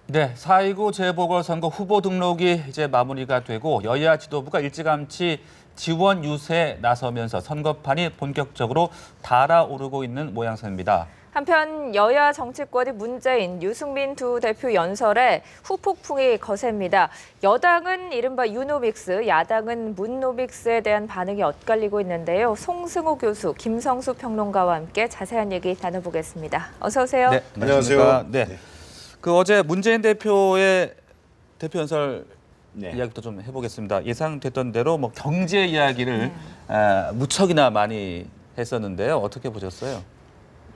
네, 4.29 재보궐선거 후보 등록이 이제 마무리가 되고 여야 지도부가 일찌감치 지원 유세에 나서면서 선거판이 본격적으로 달아오르고 있는 모양새입니다. 한편 여야 정치권이 문재인, 유승민 두 대표 연설에 후폭풍이 거셉니다. 여당은 이른바 유노믹스, 야당은 문노믹스에 대한 반응이 엇갈리고 있는데요. 송승호 교수, 김성수 평론가와 함께 자세한 얘기 나눠보겠습니다. 어서 오세요. 네, 안녕하세요. 네. 어제 문재인 대표의 대표 연설 이야기도 좀 해보겠습니다. 예상됐던 대로 뭐 경제 이야기를 무척이나 많이 했었는데요. 어떻게 보셨어요?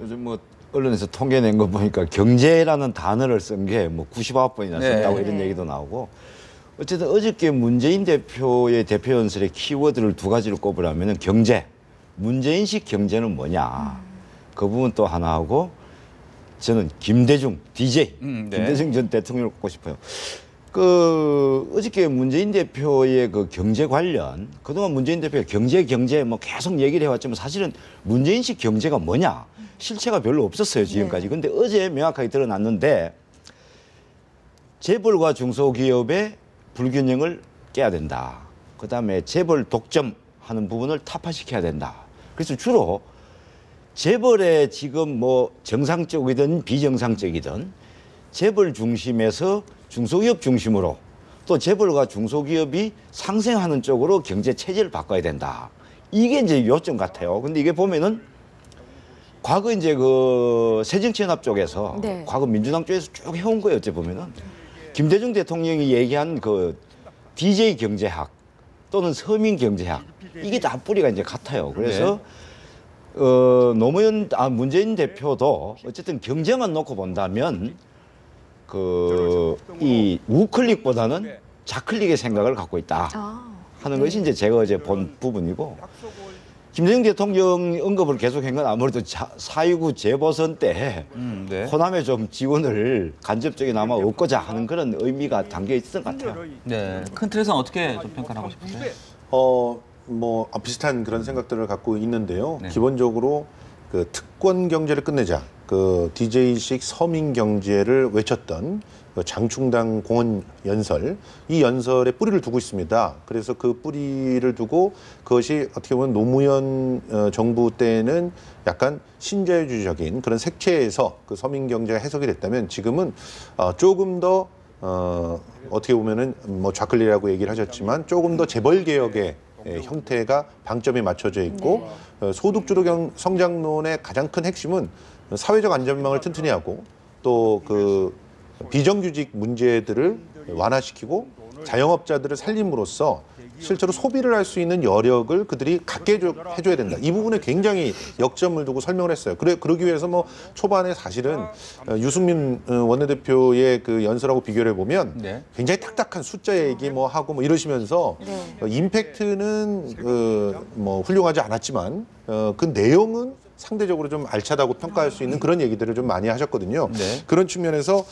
요즘 뭐 언론에서 통계낸 거 보니까 경제라는 단어를 쓴 게 뭐 99번이나 썼다고 이런 얘기도 나오고, 어쨌든 어저께 문재인 대표의 대표 연설의 키워드를 두 가지를 꼽으라면 경제, 문재인식 경제는 뭐냐, 그 부분 또 하나 하고, 저는 김대중 DJ, 김대중 전 대통령을 꼽고 싶어요. 어저께 문재인 대표의 그 경제 관련, 그동안 문재인 대표가 경제 뭐 계속 얘기를 해왔지만 사실은 문재인식 경제가 뭐냐, 실체가 별로 없었어요, 지금까지. 근데 어제 명확하게 드러났는데, 재벌과 중소기업의 불균형을 깨야 된다. 그다음에 재벌 독점하는 부분을 타파시켜야 된다. 그래서 주로 재벌의 지금 뭐 정상적이든 비정상적이든 재벌 중심에서 중소기업 중심으로, 또 재벌과 중소기업이 상생하는 쪽으로 경제 체제를 바꿔야 된다. 이게 이제 요점 같아요. 근데 이게 보면은 과거 이제 그 새정치연합 쪽에서, 과거 민주당 쪽에서 쭉 해온 거예요. 어째 보면은 김대중 대통령이 얘기한 그 DJ 경제학 또는 서민 경제학, 이게 다 뿌리가 이제 같아요. 그래서 문재인 대표도 어쨌든 경제만 놓고 본다면 이 우클릭보다는 좌클릭의 생각을 갖고 있다 하는 것이 이제 제가 어제 본 부분이고, 김대중 대통령 언급을 계속한 건 아무래도 4.29 재보선 때 호남에 좀 지원을 간접적이나마 얻고자 하는 그런 의미가 담겨 있었던 것 같아요. 네, 큰 틀에서는 어떻게 좀 평가하고 싶으세요? 비슷한 그런 생각들을 갖고 있는데요. 기본적으로 그 특권 경제를 끝내자, 그 DJ식 서민 경제를 외쳤던 그 장충당 공원 연설, 이 연설에 뿌리를 두고 있습니다. 그래서 그 뿌리를 두고 그것이 어떻게 보면 노무현 정부 때는 약간 신자유주의적인 그런 색채에서 그 서민 경제가 해석이 됐다면, 지금은 조금 더 어떻게 보면은 뭐 좌클릭이라고 얘기를 하셨지만 조금 더 재벌 개혁의 형태가 방점이 맞춰져 있고, 소득주도 성장론의 가장 큰 핵심은 사회적 안전망을 튼튼히 하고, 또 그 비정규직 문제들을 완화시키고 자영업자들을 살림으로써 실제로 소비를 할 수 있는 여력을 그들이 갖게 해줘야 된다. 이 부분에 굉장히 역점을 두고 설명을 했어요. 그러기 위해서 뭐 초반에 사실은 유승민 원내대표의 그 연설하고 비교를 해보면 굉장히 딱딱한 숫자 얘기 뭐 하고 뭐 이러시면서 임팩트는 뭐 훌륭하지 않았지만 그 내용은 상대적으로 좀 알차다고 평가할 수 있는 그런 얘기들을 좀 많이 하셨거든요. 그런 측면에서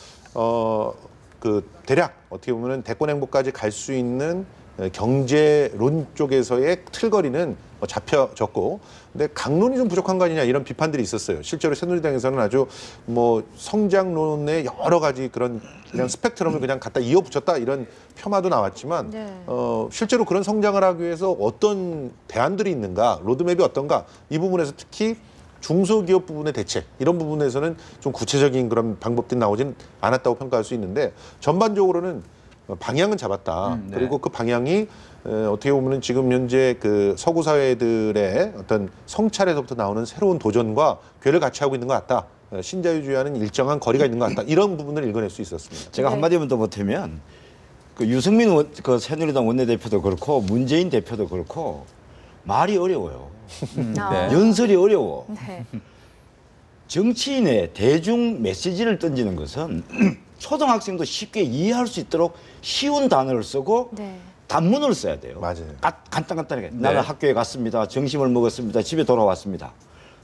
그 대략 어떻게 보면은 대권 행보까지 갈 수 있는 경제론 쪽에서의 틀거리는 잡혀졌고, 근데 강론이 좀 부족한 거 아니냐 이런 비판들이 있었어요. 실제로 새누리당에서는 아주 뭐 성장론의 여러 가지 그런 그냥 스펙트럼을 그냥 갖다 이어붙였다 이런 폄하도 나왔지만, 실제로 그런 성장을 하기 위해서 어떤 대안들이 있는가, 로드맵이 어떤가, 이 부분에서 특히 중소기업 부분의 대책, 이런 부분에서는 좀 구체적인 그런 방법들이 나오진 않았다고 평가할 수 있는데, 전반적으로는 방향은 잡았다. 그리고 그 방향이 어떻게 보면은 지금 현재 그 서구 사회들의 어떤 성찰에서부터 나오는 새로운 도전과 궤를 같이 하고 있는 것 같다. 신자유주의와는 일정한 거리가 있는 것 같다. 이런 부분을 읽어낼 수 있었습니다. 제가 한마디만 더 보태면, 그 유승민 새누리당 원내대표도 그렇고 문재인 대표도 그렇고 말이 어려워요. 연설이 어려워. 정치인의 대중 메시지를 던지는 것은 초등학생도 쉽게 이해할 수 있도록 쉬운 단어를 쓰고 단문을 써야 돼요. 맞아요. 간단하게. 나는 학교에 갔습니다. 점심을 먹었습니다. 집에 돌아왔습니다.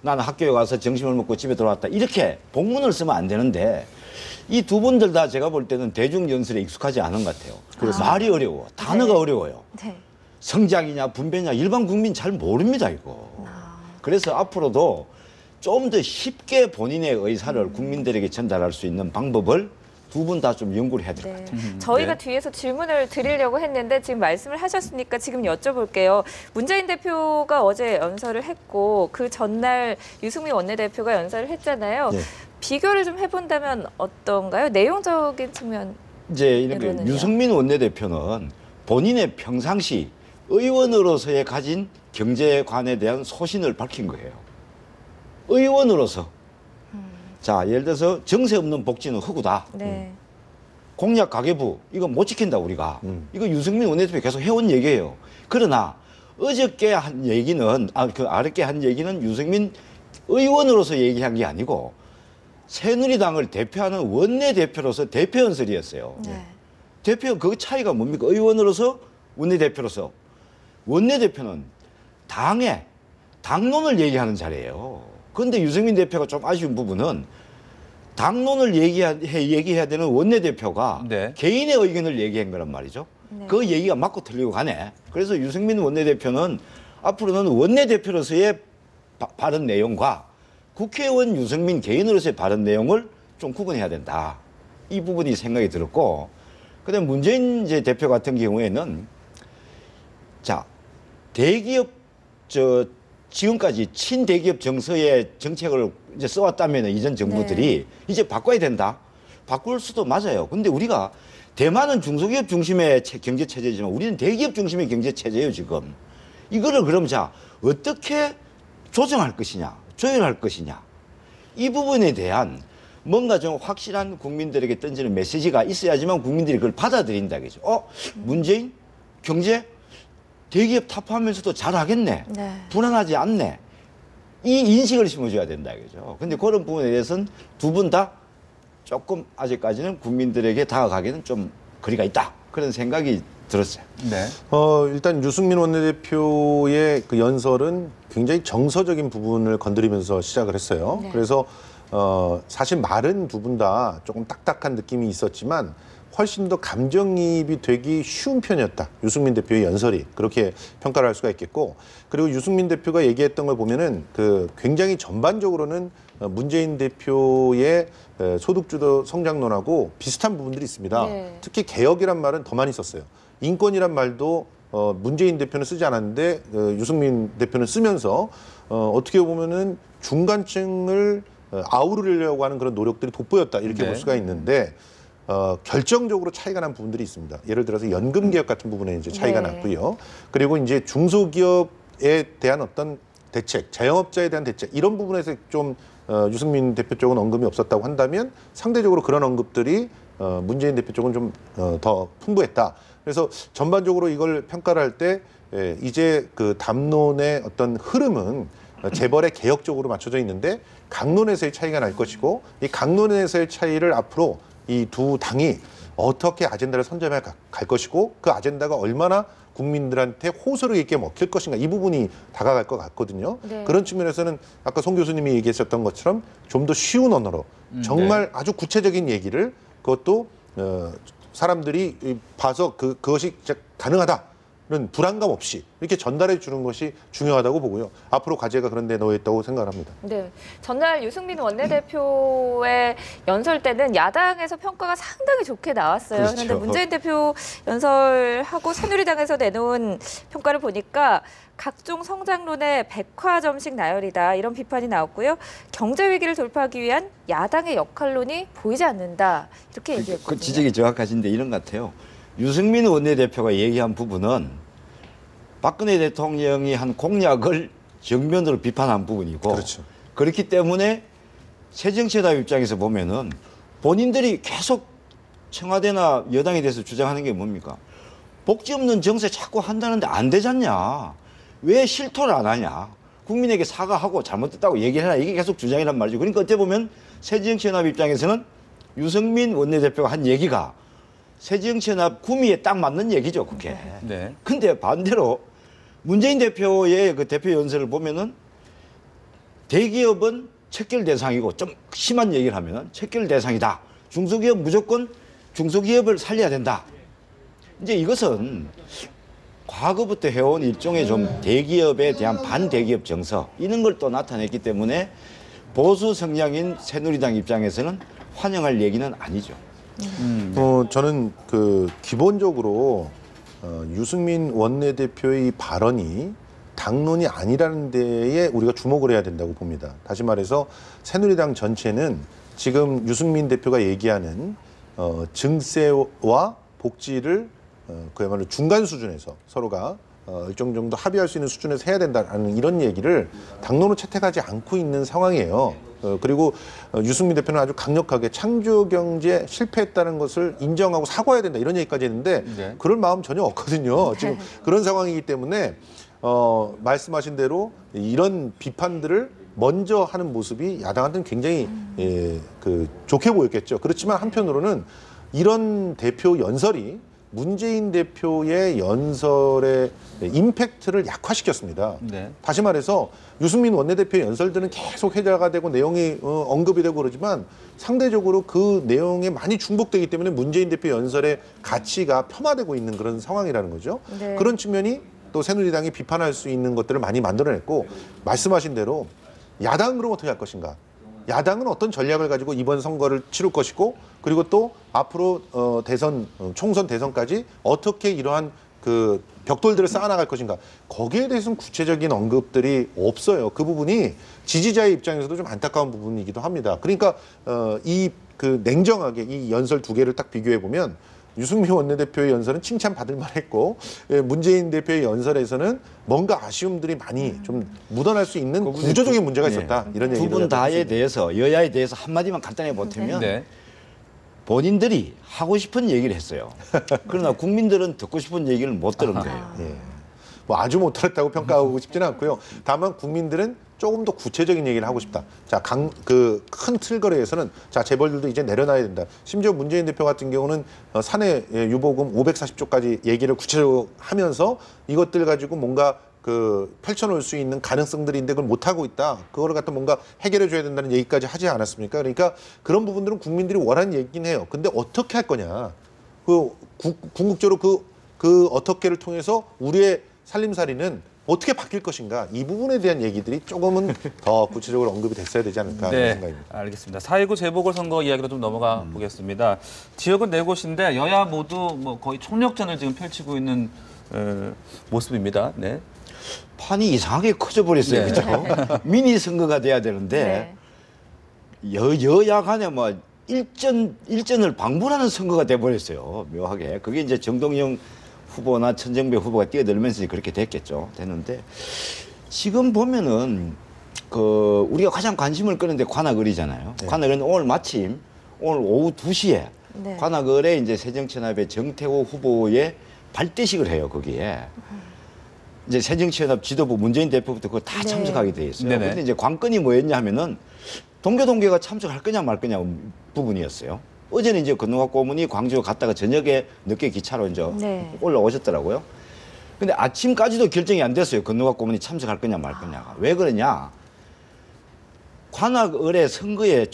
나는 학교에 가서 점심을 먹고 집에 돌아왔다. 이렇게 복문을 쓰면 안 되는데, 이 두 분들 다 제가 볼 때는 대중 연설에 익숙하지 않은 것 같아요. 그래서 말이 어려워. 단어가 어려워요. 성장이냐 분배냐 일반 국민 잘 모릅니다, 이거. 그래서 앞으로도 좀 더 쉽게 본인의 의사를 국민들에게 전달할 수 있는 방법을 두 분 다 좀 연구를 해야 될 것 네. 같아요. 저희가 네. 뒤에서 질문을 드리려고 했는데 지금 말씀을 하셨으니까 지금 여쭤볼게요. 문재인 대표가 어제 연설을 했고 그 전날 유승민 원내대표가 연설을 했잖아요. 네. 비교를 좀 해본다면 어떤가요? 내용적인 측면. 이제 이런 게 이거는요. 유승민 원내대표는 본인의 평상시 의원으로서의 가진 경제관에 대한 소신을 밝힌 거예요. 의원으로서. 자, 예를 들어서 정세 없는 복지는 허구다. 네. 공약 가계부 이거 못 지킨다 우리가. 이거 유승민 원내대표 계속 해온 얘기예요. 그러나 어저께 한 얘기는 어렵게 한 얘기는 유승민 의원으로서 얘기한 게 아니고 새누리당을 대표하는 원내대표로서 대표 연설이었어요. 네. 대표 그 차이가 뭡니까? 의원으로서 원내대표로서 원내대표는 당의 당론을 얘기하는 자리예요. 그런데 유승민 대표가 좀 아쉬운 부분은 당론을 얘기해야 되는 원내대표가 네. 개인의 의견을 얘기한 거란 말이죠. 네. 그 얘기가 맞고 틀리고 가네. 그래서 유승민 원내대표는 앞으로는 원내대표로서의 발언 내용과 국회의원 유승민 개인으로서의 발언 내용을 좀 구분해야 된다. 이 부분이 생각이 들었고, 그다음에 문재인 이제 대표 같은 경우에는 자 대기업 지금까지 친대기업 정서의 정책을 이제 써왔다면 이전 정부들이 이제 바꿔야 된다. 바꿀 수도 맞아요. 근데 우리가 대만은 중소기업 중심의 경제 체제지만 우리는 대기업 중심의 경제 체제예요 지금. 이거를 그럼 자 어떻게 조정할 것이냐, 조율할 것이냐, 이 부분에 대한 뭔가 좀 확실한 국민들에게 던지는 메시지가 있어야지만 국민들이 그걸 받아들인다 그죠. 문재인 경제 대기업 타파하면서도 잘하겠네. 네. 불안하지 않네. 이 인식을 심어줘야 된다 이거죠. 근데 그런 부분에 대해서는 두 분 다 조금 아직까지는 국민들에게 다가가기는 좀 거리가 있다. 그런 생각이 들었어요. 네. 일단 유승민 원내대표의 그 연설은 굉장히 정서적인 부분을 건드리면서 시작을 했어요. 네. 그래서 사실 말은 두 분 다 조금 딱딱한 느낌이 있었지만 훨씬 더 감정이입이 되기 쉬운 편이었다. 유승민 대표의 연설이 그렇게 평가를 할 수가 있겠고, 그리고 유승민 대표가 얘기했던 걸 보면은 그 굉장히 전반적으로는 문재인 대표의 소득주도 성장론하고 비슷한 부분들이 있습니다. 네. 특히 개혁이란 말은 더 많이 썼어요. 인권이란 말도 문재인 대표는 쓰지 않았는데 유승민 대표는 쓰면서 어떻게 보면은 중간층을 아우르려고 하는 그런 노력들이 돋보였다 이렇게 네. 볼 수가 있는데 결정적으로 차이가 난 부분들이 있습니다. 예를 들어서 연금 개혁 같은 부분에 이제 차이가 네. 났고요. 그리고 이제 중소기업에 대한 어떤 대책, 자영업자에 대한 대책 이런 부분에서 좀 유승민 대표 쪽은 언급이 없었다고 한다면 상대적으로 그런 언급들이 문재인 대표 쪽은 좀 더 풍부했다. 그래서 전반적으로 이걸 평가를 할 때 이제 그 담론의 어떤 흐름은 재벌의 개혁 쪽으로 맞춰져 있는데 강론에서의 차이가 날 것이고 이 강론에서의 차이를 앞으로 이 두 당이 어떻게 아젠다를 선점해 갈 것이고 그 아젠다가 얼마나 국민들한테 호소력 있게 먹힐 것인가 이 부분이 다가갈 것 같거든요. 네. 그런 측면에서는 아까 송 교수님이 얘기하셨던 것처럼 좀 더 쉬운 언어로 정말 아주 구체적인 얘기를 그것도 사람들이 봐서 그것이 진짜 가능하다는 불안감 없이 이렇게 전달해 주는 것이 중요하다고 보고요. 앞으로 과제가 그런 데 놓여 있다고 생각합니다. 네. 전날 유승민 원내대표의 연설 때는 야당에서 평가가 상당히 좋게 나왔어요. 그렇죠. 그런데 문재인 대표 연설하고 새누리당에서 내놓은 평가를 보니까 각종 성장론의 백화점식 나열이다 이런 비판이 나왔고요. 경제 위기를 돌파하기 위한 야당의 역할론이 보이지 않는다 이렇게 얘기했거든요. 그 지적이 정확하신데 이런 것 같아요. 유승민 원내대표가 얘기한 부분은 박근혜 대통령이 한 공약을 정면으로 비판한 부분이고 그렇죠. 그렇기 때문에 새정치연합 입장에서 보면은 본인들이 계속 청와대나 여당에 대해서 주장하는 게 뭡니까? 복지 없는 정세 자꾸 한다는데 안 되잖냐. 왜 실토를 안 하냐. 국민에게 사과하고 잘못됐다고 얘기해라. 이게 계속 주장이란 말이죠. 그러니까 어떻게 보면 새정치연합 입장에서는 유승민 원내대표가 한 얘기가 새정치연합 구미에 딱 맞는 얘기죠, 그게. 네. 근데 반대로 문재인 대표의 그 대표 연설을 보면은 대기업은 척결 대상이고 좀 심한 얘기를 하면 척결 대상이다. 중소기업 무조건 중소기업을 살려야 된다. 이제 이것은 과거부터 해온 일종의 좀 대기업에 대한 반대기업 정서 이런 걸 또 나타냈기 때문에 보수 성향인 새누리당 입장에서는 환영할 얘기는 아니죠. 저는 그 기본적으로 유승민 원내대표의 발언이 당론이 아니라는 데에 우리가 주목을 해야 된다고 봅니다. 다시 말해서 새누리당 전체는 지금 유승민 대표가 얘기하는 증세와 복지를 그야말로 중간 수준에서 서로가 일정 정도 합의할 수 있는 수준에서 해야 된다는 이런 얘기를 당론으로 채택하지 않고 있는 상황이에요. 그리고 유승민 대표는 아주 강력하게 창조경제 실패했다는 것을 인정하고 사과해야 된다 이런 얘기까지 했는데 네. 그럴 마음 전혀 없거든요. 지금 그런 상황이기 때문에 말씀하신 대로 이런 비판들을 먼저 하는 모습이 야당한테는 굉장히 좋게 보였겠죠. 그렇지만 한편으로는 이런 대표 연설이 문재인 대표의 연설의 임팩트를 약화시켰습니다. 네. 다시 말해서 유승민 원내대표의 연설들은 계속 회자가 되고 내용이 언급이 되고 그러지만 상대적으로 그 내용에 많이 중복되기 때문에 문재인 대표 연설의 가치가 폄하되고 있는 그런 상황이라는 거죠. 네. 그런 측면이 또 새누리당이 비판할 수 있는 것들을 많이 만들어냈고 말씀하신 대로 야당은 그럼 어떻게 할 것인가? 야당은 어떤 전략을 가지고 이번 선거를 치를 것이고 그리고 또 앞으로 총선 대선까지 어떻게 이러한 그 벽돌들을 쌓아나갈 것인가 거기에 대해서는 구체적인 언급들이 없어요. 그 부분이 지지자의 입장에서도 좀 안타까운 부분이기도 합니다. 그러니까 냉정하게 이 연설 두 개를 딱 비교해 보면 유승민 원내대표의 연설은 칭찬받을 만했고 문재인 대표의 연설에서는 뭔가 아쉬움들이 많이 좀 묻어날 수 있는 구조적인 문제가 있었다. 이런 얘기를 두 분 다에 대해서 여야에 대해서 한마디만 간단히 보태면 네. 본인들이 하고 싶은 얘기를 했어요. 그러나 국민들은 듣고 싶은 얘기를 못 들은 거예요. 예. 뭐 아주 못했다고 평가하고 싶지는 않고요. 다만 국민들은 조금 더 구체적인 얘기를 하고 싶다. 자, 큰 틀거리에서는 자, 재벌들도 이제 내려놔야 된다. 심지어 문재인 대표 같은 경우는 사내 유보금 540조까지 얘기를 구체적으로 하면서 이것들 가지고 뭔가 펼쳐놓을 수 있는 가능성들인데 그걸 못하고 있다. 그거를 갖다 뭔가 해결해 줘야 된다는 얘기까지 하지 않았습니까? 그러니까 그런 부분들은 국민들이 원하는 얘기긴 해요. 근데 어떻게 할 거냐. 궁극적으로 그 어떻게를 통해서 우리의 살림살이는 어떻게 바뀔 것인가. 이 부분에 대한 얘기들이 조금은 더 구체적으로 언급이 됐어야 되지 않을까 하는 생각입니다. 알겠습니다. 4.19 재보궐선거 이야기로 좀 넘어가 보겠습니다. 지역은 4곳인데 여야 모두 뭐 거의 총력전을 지금 펼치고 있는 모습입니다. 네. 판이 이상하게 커져버렸어요. 네. 그렇죠? 미니 선거가 돼야 되는데 여야 간에 뭐 일전을 방불하는 선거가 돼버렸어요. 묘하게. 그게 이제 정동영 후보나 천정배 후보가 뛰어들면서 그렇게 됐는데 지금 보면은 우리가 가장 관심을 끄는데 관악을이잖아요. 네. 관악을은 오늘 마침 오늘 오후 2시에 네. 관악을에 이제 새정치연합의 정태호 후보의 발대식을 해요. 거기에. 이제 새정치연합 지도부 문재인 대표부터 그거 다 참석하게 돼 있어요. 그런데 이제 관건이 뭐였냐 하면은 동교동계가 참석할 거냐 말 거냐 부분이었어요. 어제는 이제 건너가 고문이 광주 갔다가 저녁에 늦게 기차로 이제 올라오셨더라고요. 근데 아침까지도 결정이 안 됐어요. 건너가 고문이 참석할 거냐 말 거냐가. 왜 그러냐? 관악을의 선거에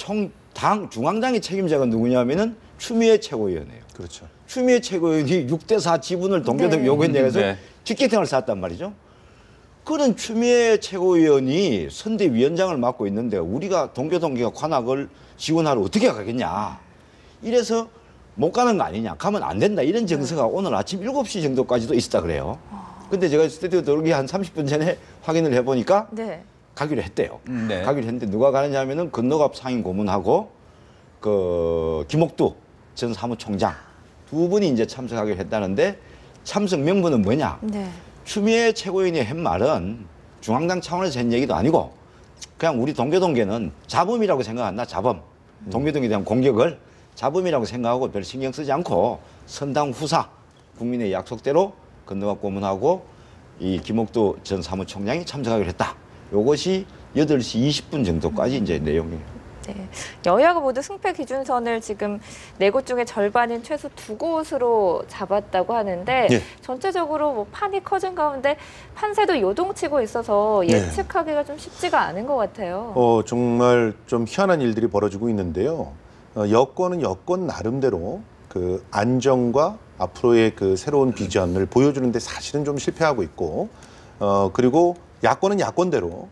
중앙당의 책임자가 누구냐면은 추미애 최고위원이에요. 그렇죠. 추미애 최고위원이 6대4 지분을 동교동 요구했냐고 해서 직계등을 쌓았단 말이죠. 그런 추미애 최고위원이 선대위원장을 맡고 있는데 우리가 동교동계가 관악을 지원하러 어떻게 가겠냐. 이래서 못 가는 거 아니냐. 가면 안 된다. 이런 정서가 오늘 아침 7시 정도까지도 있었다 그래요. 근데 제가 스튜디오 들어오기 한 30분 전에 확인을 해보니까 가기로 했대요. 가기로 했는데 누가 가느냐 하면은 건너갑 상임 고문하고 김옥두 전 사무총장 두 분이 이제 참석하기로 했다는데 참석 명분은 뭐냐? 추미애 최고위원이 한 말은 중앙당 차원에서 한 얘기도 아니고 그냥 우리 동교동계는 자범이라고 생각한다. 자범. 동교동에 대한 공격을 자범이라고 생각하고 별 신경 쓰지 않고 선당 후사 국민의 약속대로 건너갑 고문하고 이 김옥두 전 사무총장이 참석하기로 했다. 요것이 8시 20분 정도까지 이제 내용이에요. 네. 여야가 모두 승패 기준선을 지금 4곳 중에 절반인 최소 2곳으로 잡았다고 하는데 전체적으로 뭐 판이 커진 가운데 판세도 요동치고 있어서 예측하기가 좀 쉽지가 않은 것 같아요. 정말 좀 희한한 일들이 벌어지고 있는데요. 여권은 여권 나름대로 안정과 앞으로의 새로운 비전을 보여주는데 사실은 좀 실패하고 있고 그리고 야권은 야권대로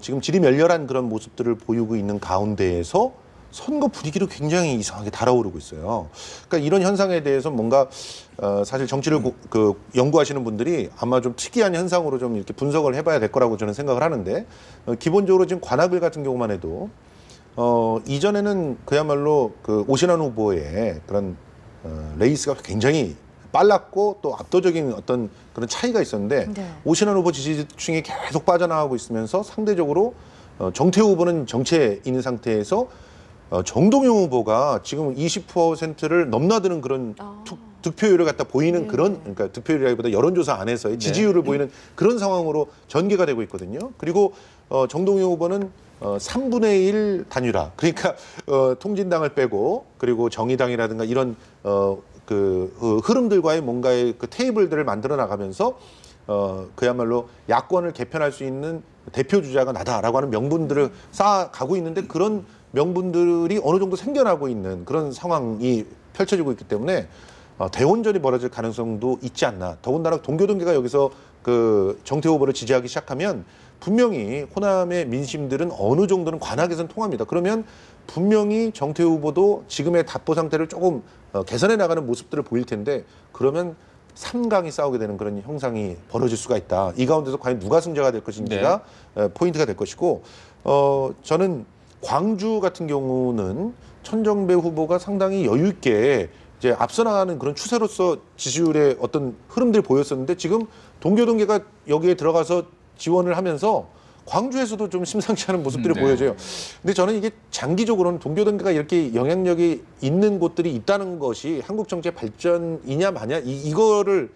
지금 질이 멸렬한 그런 모습들을 보이고 있는 가운데에서 선거 분위기로 굉장히 이상하게 달아오르고 있어요. 그러니까 이런 현상에 대해서 뭔가 사실 정치를 연구하시는 분들이 아마 좀 특이한 현상으로 좀 이렇게 분석을 해봐야 될 거라고 저는 생각을 하는데 기본적으로 지금 관악을 같은 경우만 해도 이전에는 그야말로 그 오신환 후보의 그런 레이스가 굉장히 빨랐고 또 압도적인 어떤 그런 차이가 있었는데 네. 오신환 후보 지지층이 계속 빠져나가고 있으면서 상대적으로 정태호 후보는 정체에 있는 상태에서 정동영 후보가 지금 20%를 넘나드는 그런 득표율을 갖다 보이는 그런 그러니까 득표율이라기보다 여론조사 안에서의 지지율을 보이는 그런 상황으로 전개가 되고 있거든요. 그리고 정동영 후보는 3분의 1 단일화 그러니까 통진당을 빼고 그리고 정의당이라든가 이런 그 흐름들과의 뭔가의 그 테이블들을 만들어 나가면서 그야말로 야권을 개편할 수 있는 대표 주자가 나다라고 하는 명분들을 쌓아가고 있는데 그런 명분들이 어느 정도 생겨나고 있는 그런 상황이 펼쳐지고 있기 때문에 대원전이 벌어질 가능성도 있지 않나. 더군다나 동교동계가 여기서 그 정태호 후보를 지지하기 시작하면 분명히 호남의 민심들은 어느 정도는 관악에선 통합니다. 그러면 분명히 정태호 후보도 지금의 답보 상태를 조금 개선해 나가는 모습들을 보일 텐데 그러면 3강이 싸우게 되는 그런 형상이 벌어질 수가 있다. 이 가운데서 과연 누가 승자가 될 것인지가 포인트가 될 것이고 저는 광주 같은 경우는 천정배 후보가 상당히 여유 있게 이제 앞서 나가는 그런 추세로서 지지율의 어떤 흐름들이 보였었는데 지금 동교동계가 여기에 들어가서 지원을 하면서 광주에서도 좀 심상치 않은 모습들이 보여져요. 근데 저는 이게 장기적으로는 동교동계가 이렇게 영향력이 있는 곳들이 있다는 것이 한국 정치의 발전이냐 마냐 이거를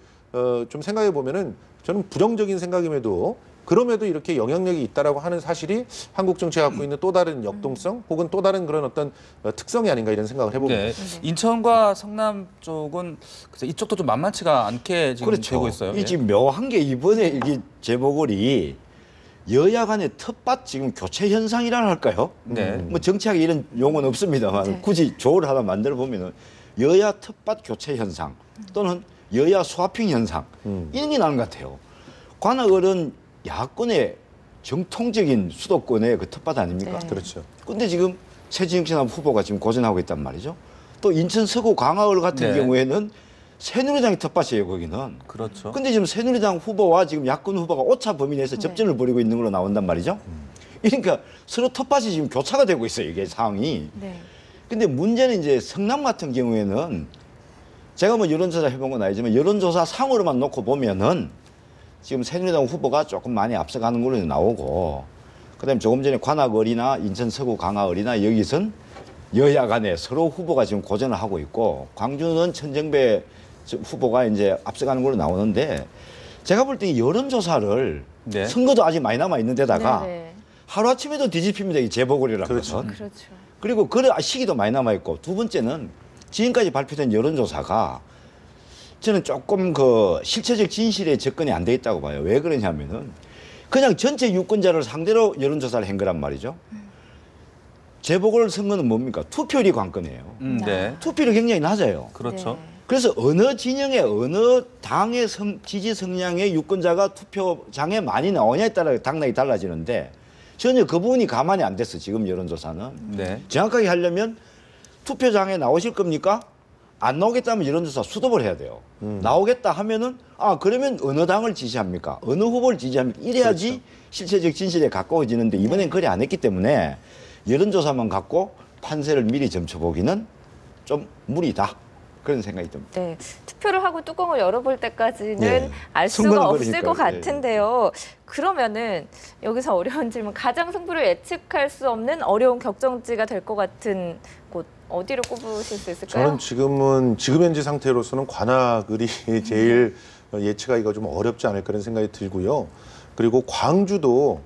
좀 생각해 보면은 저는 부정적인 생각임에도 그럼에도 이렇게 영향력이 있다라고 하는 사실이 한국 정치가 갖고 있는 또 다른 역동성 혹은 또 다른 그런 어떤 특성이 아닌가 이런 생각을 해봅니다. 네. 인천과 성남 쪽은 글쎄 이쪽도 좀 만만치가 않게 지금 그렇죠. 되고 있어요. 이 지금 묘한 게 이번에 이게 재보궐이 여야 간의 텃밭 지금 교체 현상이라 할까요? 네. 뭐 정치학에 이런 용어는 없습니다만 네. 굳이 조를 하나 만들어 보면은 여야 텃밭 교체 현상 또는 여야 스와핑 현상 이런 게 나는 것 같아요. 관악을은 야권의 정통적인 수도권의 그 텃밭 아닙니까? 네. 그렇죠. 근데 지금 최진영 후보가 지금 고전하고 있단 말이죠. 또 인천 서구 광화을 같은 네. 경우에는 새누리당의 텃밭이에요, 거기는. 그렇죠. 근데 지금 새누리당 후보와 지금 야권 후보가 오차 범위 내에서 접전을 벌이고 있는 걸로 나온단 말이죠. 그러니까 서로 텃밭이 지금 교차가 되고 있어요, 이게 상황이. 네. 근데 문제는 이제 성남 같은 경우에는 제가 뭐 여론조사 해본 건 아니지만 여론조사 상으로만 놓고 보면은 지금 새누리당 후보가 조금 많이 앞서가는 걸로 나오고 그다음에 조금 전에 관악을이나 인천 서구 강화을이나 여기선 여야 간에 서로 후보가 지금 고전을 하고 있고 광주는 천정배 후보가 이제 앞서가는 걸로 나오는데 제가 볼 때 여론조사를 네. 선거도 아직 많이 남아 있는 데다가 네. 하루아침에도 뒤집힙니다. 이 재보궐이라는 그렇죠. 것은. 그렇죠. 그리고 그 시기도 많이 남아 있고 두 번째는 지금까지 발표된 여론조사가 저는 조금 그 실체적 진실에 접근이 안 돼 있다고 봐요. 왜 그러냐면은 그냥 전체 유권자를 상대로 여론조사를 한 거란 말이죠. 재보궐 선거는 뭡니까? 투표율이 관건이에요. 네. 투표율이 굉장히 낮아요. 그렇죠. 네. 그래서 어느 진영의 어느 당의 지지 성향의 유권자가 투표장에 많이 나오냐에 따라 당락이 달라지는데 전혀 그 부분이 가만히 안 됐어. 지금 여론조사는. 네. 정확하게 하려면 투표장에 나오실 겁니까? 안 나오겠다면 여론조사 수dob을 해야 돼요. 나오겠다 하면은 그러면 어느 당을 지지합니까? 어느 후보를 지지합니까? 이래야지 그렇죠. 실체적 진실에 가까워지는데 이번엔 그리 안 했기 때문에 여론조사만 갖고 판세를 미리 점쳐보기는 좀 무리다. 그런 생각이 듭니다. 네, 투표를 하고 뚜껑을 열어볼 때까지는 네. 알 수가 선거는 없을 그러니까요. 것 같은데요. 그러면은 여기서 어려운 질문, 가장 승부를 예측할 수 없는 어려운 격정지가 될 것 같은 곳 어디로 꼽으실 수 있을까요? 저는 지금 현재 상태로서는 관악을이 제일 예측하기가 좀 어렵지 않을 그런 생각이 들고요. 그리고 광주도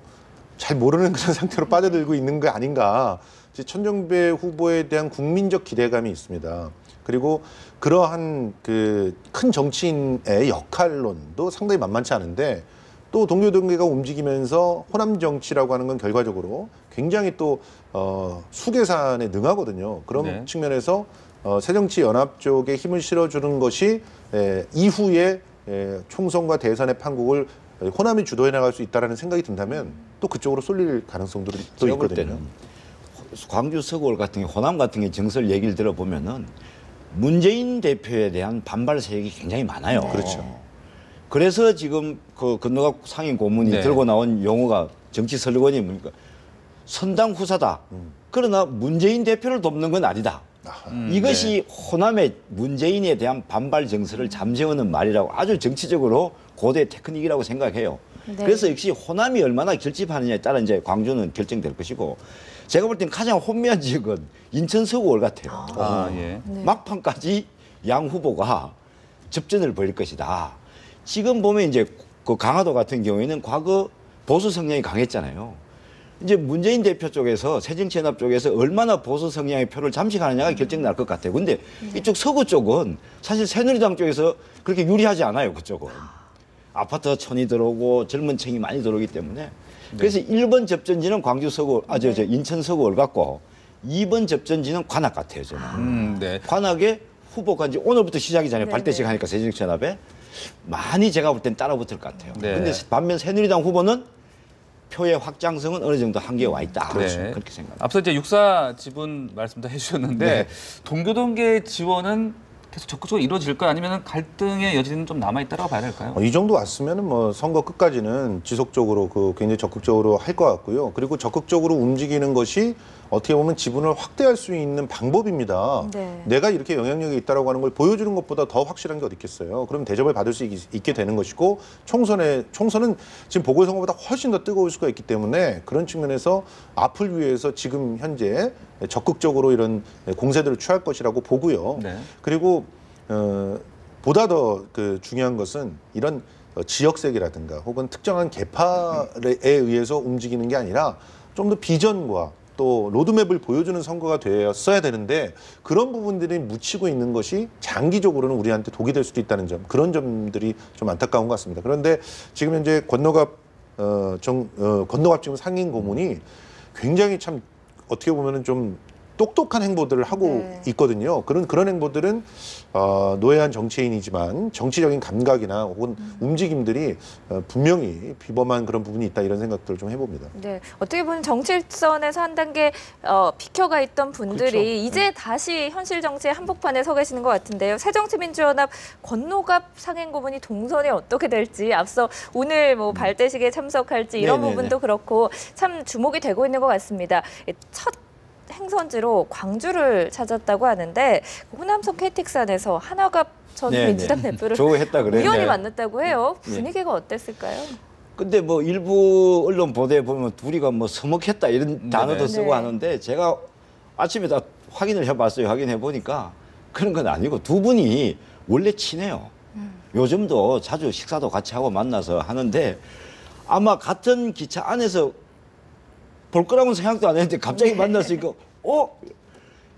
잘 모르는 그런 상태로 빠져들고 있는 게 아닌가. 천정배 후보에 대한 국민적 기대감이 있습니다. 그리고 그러한 그 큰 정치인의 역할론도 상당히 만만치 않은데 또 동료동계가 움직이면서 호남 정치라고 하는 건 결과적으로 굉장히 또 수계산에 능하거든요. 그런 네. 측면에서 새정치연합 쪽에 힘을 실어주는 것이 이후에 총선과 대선의 판국을 호남이 주도해 나갈 수 있다는 생각이 든다면 또 그쪽으로 쏠릴 가능성도 또 제가 볼 있거든요. 때는 광주 서구월 같은 게 호남 같은 게 정설 얘기를 들어보면은 문재인 대표에 대한 반발 세력이 굉장히 많아요. 그렇죠. 그래서 지금 그 건너갑 상임 고문이 네. 들고 나온 용어가 정치 슬로건이 뭡니까? 선당 후사다. 그러나 문재인 대표를 돕는 건 아니다. 이것이 호남의 문재인에 대한 반발 정서를 잠재우는 말이라고 아주 정치적으로 고대 테크닉이라고 생각해요. 네. 그래서 역시 호남이 얼마나 결집하느냐에 따라 이제 광주는 결정될 것이고 제가 볼 땐 가장 혼미한 지역은 인천 서구월 같아요. 아, 예. 막판까지 양 후보가 접전을 벌일 것이다. 지금 보면 이제 그 강화도 같은 경우에는 과거 보수 성향이 강했잖아요. 이제 문재인 대표 쪽에서 새정치연합 쪽에서 얼마나 보수 성향의 표를 잠식하느냐가 결정날 것 같아요. 근데 이쪽 서구 쪽은 사실 새누리당 쪽에서 그렇게 유리하지 않아요. 그쪽은. 아파트 천이 들어오고 젊은 층이 많이 들어오기 때문에. 그래서 1번 접전지는 광주 서구, 인천 서구월 같고 2번 접전지는 관악 같아요. 저는. 네. 관악의 후보가 이제 오늘부터 시작이잖아요. 네네. 발대식 하니까 새정치연합에. 많이 제가 볼 땐 따라붙을 것 같아요. 네. 근데 반면 새누리당 후보는 표의 확장성은 어느 정도 한계에 와 있다. 그렇죠. 그렇게 생각합니다. 앞서 이제 육사 지분 말씀도 해주셨는데 네. 동교동계 지원은 계속 적극적으로 이루어질까 아니면 갈등의 여지는 좀 남아 있다고 봐야 될까요? 이 정도 왔으면은 뭐 선거 끝까지는 지속적으로 굉장히 적극적으로 할 것 같고요. 그리고 적극적으로 움직이는 것이 어떻게 보면 지분을 확대할 수 있는 방법입니다. 네. 내가 이렇게 영향력이 있다라고 하는 걸 보여주는 것보다 더 확실한 게 어디 있겠어요. 그럼 대접을 받을 수 있게 되는 것이고 총선은 지금 보궐선거보다 훨씬 더 뜨거울 수가 있기 때문에 그런 측면에서 앞을 위해서 지금 현재 적극적으로 이런 공세들을 취할 것이라고 보고요. 네. 그리고 보다 더 중요한 것은 이런 지역색이라든가 혹은 특정한 계파에 의해서 움직이는 게 아니라 좀 더 비전과 또 로드맵을 보여주는 선거가 되었어야 되는데 그런 부분들이 묻히고 있는 것이 장기적으로는 우리한테 독이 될 수도 있다는 점, 그런 점들이 좀 안타까운 것 같습니다. 그런데 지금 현재 건너갑 지금 상임 고문이 굉장히 참 어떻게 보면은 좀 똑똑한 행보들을 하고 있거든요. 그런 행보들은 노예한 정치인이지만 정치적인 감각이나 혹은 움직임들이 분명히 비범한 그런 부분이 있다 이런 생각들을 좀 해봅니다. 네, 어떻게 보면 정치선에서 한 단계 비켜가 있던 분들이 그렇죠. 이제 다시 현실 정치의 한복판에 서 계시는 것 같은데요. 새정치민주연합 건노갑 상임고문이 동선이 어떻게 될지 앞서 오늘 뭐 발대식에 참석할지 이런 네네네. 부분도 그렇고 참 주목이 되고 있는 것 같습니다. 첫 행선지로 광주를 찾았다고 하는데 호남선 KTX안에서 한화갑 전 네네. 민주당 대표를 조우했다 그래요. 우연히 네. 만났다고 해요. 분위기가 어땠을까요? 근데 뭐 일부 언론 보도에 보면 둘이가 뭐 서먹했다 이런 단어도 네. 쓰고 네. 하는데 제가 아침에 다 확인을 해봤어요. 확인해 보니까 그런 건 아니고 두 분이 원래 친해요. 요즘도 자주 식사도 같이 하고 만나서 하는데 아마 같은 기차 안에서 볼 거라고는 생각도 안 했는데 갑자기 만났으니까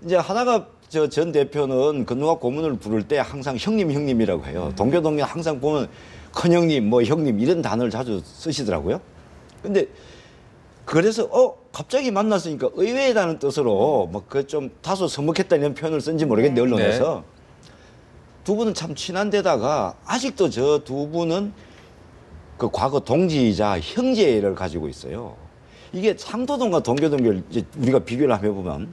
이제 하나가 전 대표는 건너갑 고문을 부를 때 항상 형님이라고 해요. 동교동계 항상 보면 큰형님, 뭐 형님 이런 단어를 자주 쓰시더라고요. 근데 그래서 갑자기 만났으니까 의외다는 뜻으로 뭐 그 좀 다소 서먹했다 이런 표현을 쓴지 모르겠는데 언론에서 두 분은 참 친한데다가 아직도 저 두 분은 그 과거 동지이자 형제를 가지고 있어요. 이게 상도동과 동교동계를 이제 우리가 비교를 한번 해보면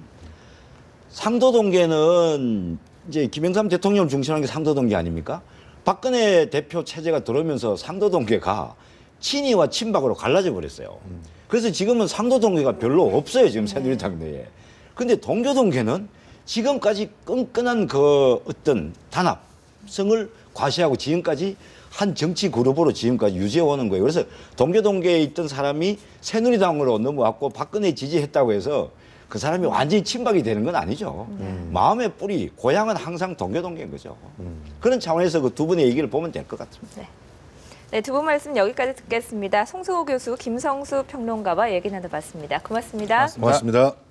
상도동계는 이제 김영삼 대통령 중심한 게 상도동계 아닙니까? 박근혜 대표 체제가 들어오면서 상도동계가 친이와 친박으로 갈라져 버렸어요. 그래서 지금은 상도동계가 별로 없어요. 지금 새누리당 내에. 근데 동교동계는 지금까지 끈끈한 그 어떤 단합성을 과시하고 지금까지 한 정치 그룹으로 지금까지 유지해 오는 거예요. 그래서 동교동계에 있던 사람이 새누리당으로 넘어왔고 박근혜 지지했다고 해서 그 사람이 완전히 친박이 되는 건 아니죠. 마음의 뿌리, 고향은 항상 동교동계인 거죠. 그런 차원에서 그 두 분의 얘기를 보면 될 것 같습니다. 네, 두 분 말씀 여기까지 듣겠습니다. 송승호 교수, 김성수 평론가와 얘기 나눠봤습니다. 고맙습니다. 고맙습니다.